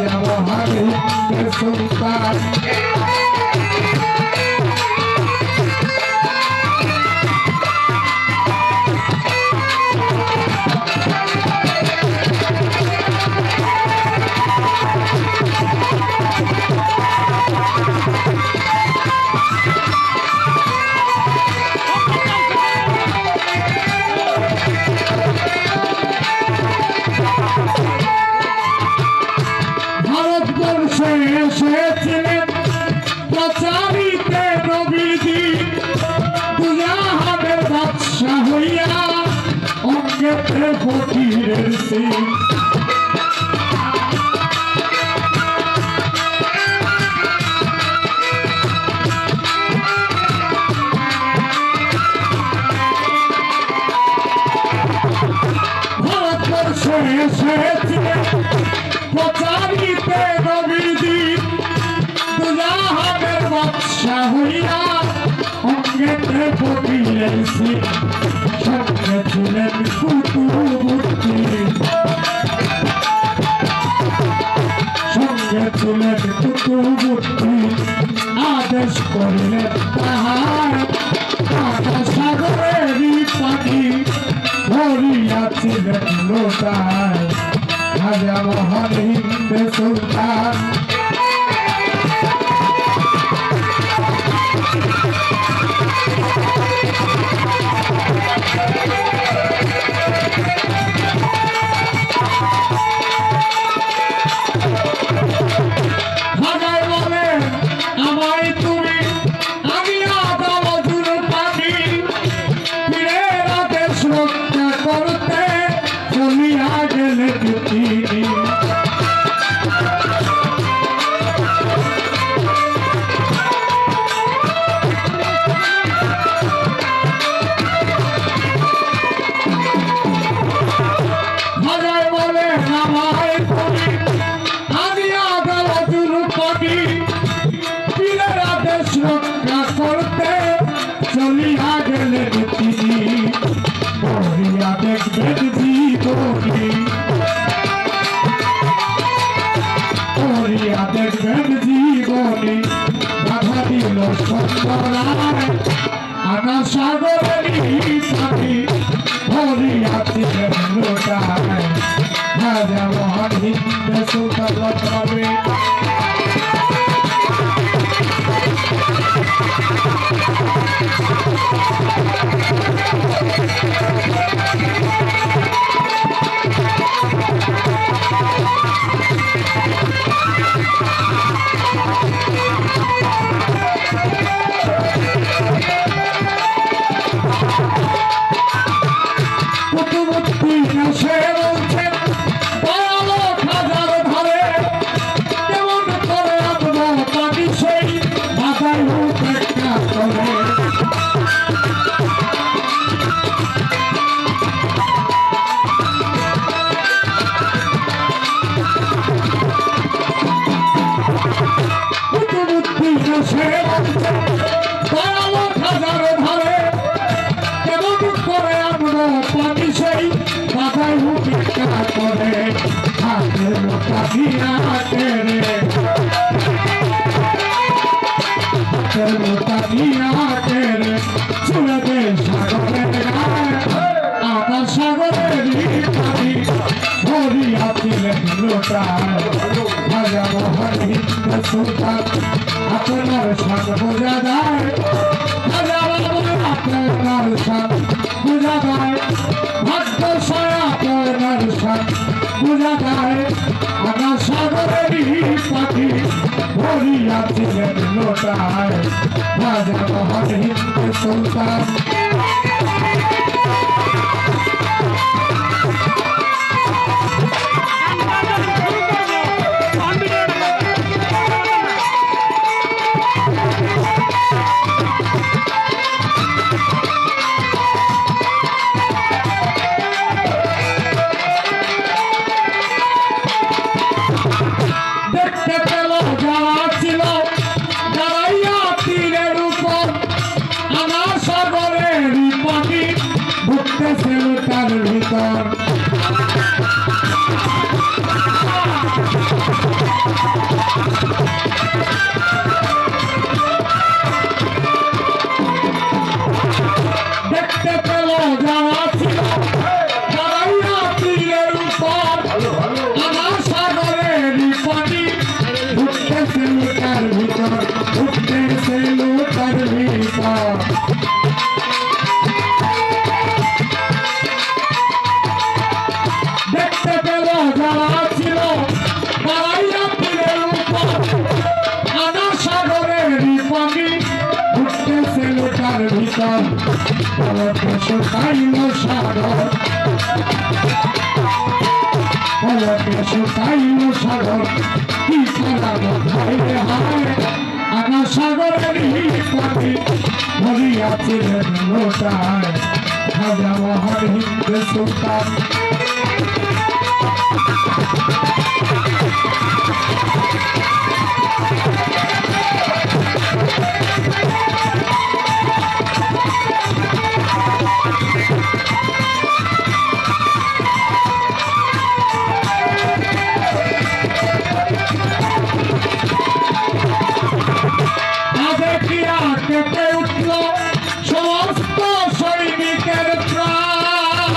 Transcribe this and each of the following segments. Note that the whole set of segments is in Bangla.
রাজা মহাবীর সুলতান ভারতবর্ষে এসেছিলেন প্রচারিতে নবীজি দুজাহানের বাদশা হইয়া অঙ্গেতে ফকিরের সিং ভারতবর্ষে এসেছিলেন প্রচারিতে নবীজি দুজাহানের বাদশা হইয়া অঙ্গেতে ফকিরের সিং সঙ্গে ছিলেন কুতুবুদ্দিন সঙ্গে ছিলেন কুতুবুদ্দিন আদেশ করিলেন তাহার সাগরেরই পানি ভরিয়াছিলেন লোটায় রাজা মহাবীর সুলতান ভাগায় বলে আমায় তুমি আমি আদালতুর পানি পীরের আদেশ রক্ষা করতে চলিয়া গেলে তিনি ভাগায় বলে আমায় তুমি আমি আদালতুর পানি পীরের আদেশ রক্ষা করতে চলিয়া গেলে তিনি পড়িয়া দেখবেন জীবনী পড়িয়া দেখবেন জীবনী বাধা দিল সত্যরায় আনা সাগরেরই পানি ভরিয়াছিলেন লোটায় রাজা মহাবীর সুলতান হবে কুতুবুদ্দিন সে বলছেন দয়ালো খাজার ধারে কেমন করে আনবো পানি সেই মাথায় উপেক্ষা করে কুতুবুদ্দিন সে বলছেন দয়ালো খাজার ধারে কেমন করে আনবো পানি সেই মাথায় উপেক্ষা করে হাতের লোটা দিয়া রে হাতের লোটা দিয়া রে ছুড়ে দে সাগরের গায়ে আমার সাগরেরই পানি ভরিয়াছিলেন লোটায় রাজা মহাবীর সুলতান আপনার সাথ বোঝা যায় রাজা বাবুর আপনার সাথ বোঝা যায় ভাগ্য সয়া আপনার সাথ বোঝা যায় আমার সাগরেরই পাখি ভরিয়াছিলেন লোটায় রাজা মহাবীর সুলতান শুকাইল সাগর পলকে শুকাইল সাগর কি করাবো হায় হায় আকাশ সাগরেরই পাখি ভরিয়াছিলেন লোটায় খাজা মহান হিন্দু সুলতান কেঁপে উঠল সমস্ত সৈনিকের প্রাণ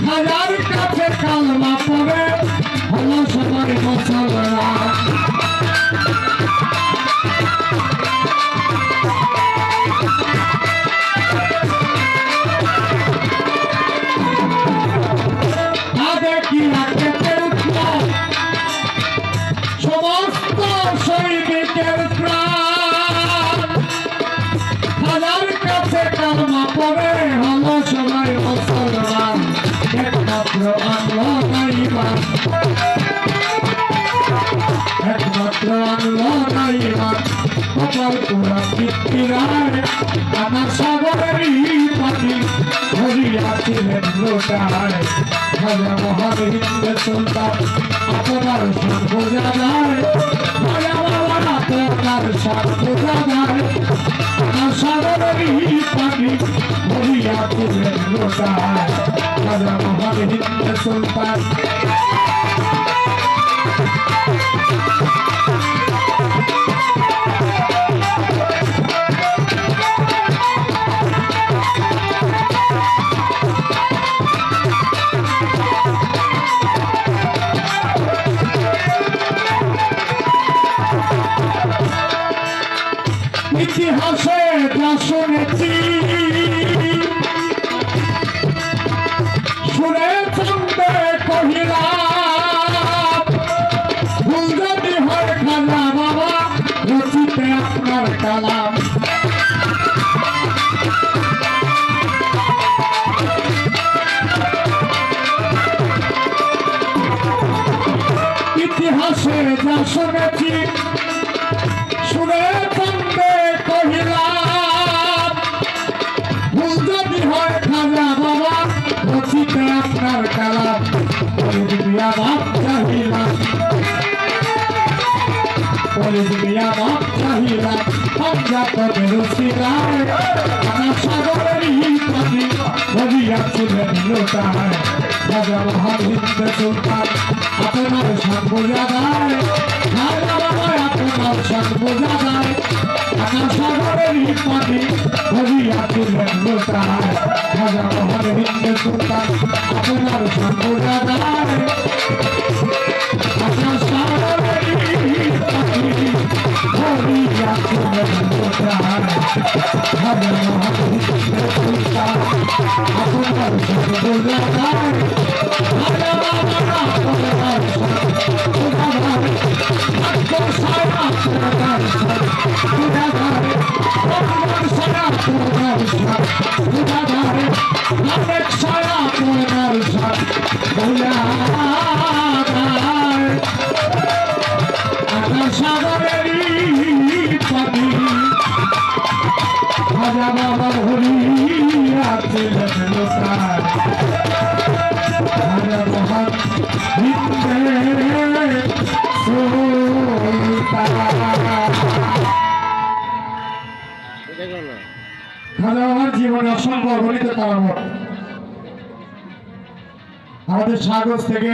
হাজার কাছে কালমা পড়ে হলো সবাই মুসলমান কেঁপে উঠল সমস্ত সৈনিকের প্রাণ কালমা পড়ে হলো সবাই মুসলমান একমাত্র আনলো না ঈমান একমাত্র আনলো না ঈমান কপাল পুরা পিতৃরায় আমার সাগরেরই পাখি ধরিয়াছিলেন লোটায় খাজা মহান হিন্দু সুলতান আপনার সান বোঝা যায় খাজা বাবার আপনার সান বোঝা যায় আমার সাগরেরই পাখি ধরিয়াছিলেন লোটায় খাজা মহান হিন্দু সুলতান ইতিহাসে যা শুনেছি শুনে চন্দে কহিলাম ভুল যদি হয় খাজা বাবা রচিতে আপনার কালাম ইতিহাসে যা শুনেছি শুনে চন্দে কহিলাম ভুল যদি হয় খাজা বাবা রচিতে আপনার কালাম মিয়া বাপ চাহিলাম মিয়া বাপ চাহিলাম পঞ্জাব রসিলায় আমার সাগরেরই পাখি ধরিয়াছিলেন লোটায় খাজা মহান হিন্দু সুলতান আপনার সান বোঝা যায় খাজা বাবা আপনার সান বোঝা যায় আমার সাগরেরই পাখি ধরিয়াছিলেন লোটায় খাজা মহান হিন্দু সুলতান আপনার সান বোঝা যায় আপনার সাগরেরই পাখি ধরিয়াছিলেন লোটায় খাজা মহান হিন্দু সুলতান আপনার সান বোঝা যায় খাজা বাবা আপনার সান বোঝা যায় খাজা বাবা ধরিয়াছিলেন লোটায় খাজা মহান হিন্দু খাজা বাবার জীবনে অসংখ্য অগণিত কারামত আমাদের সাগর থেকে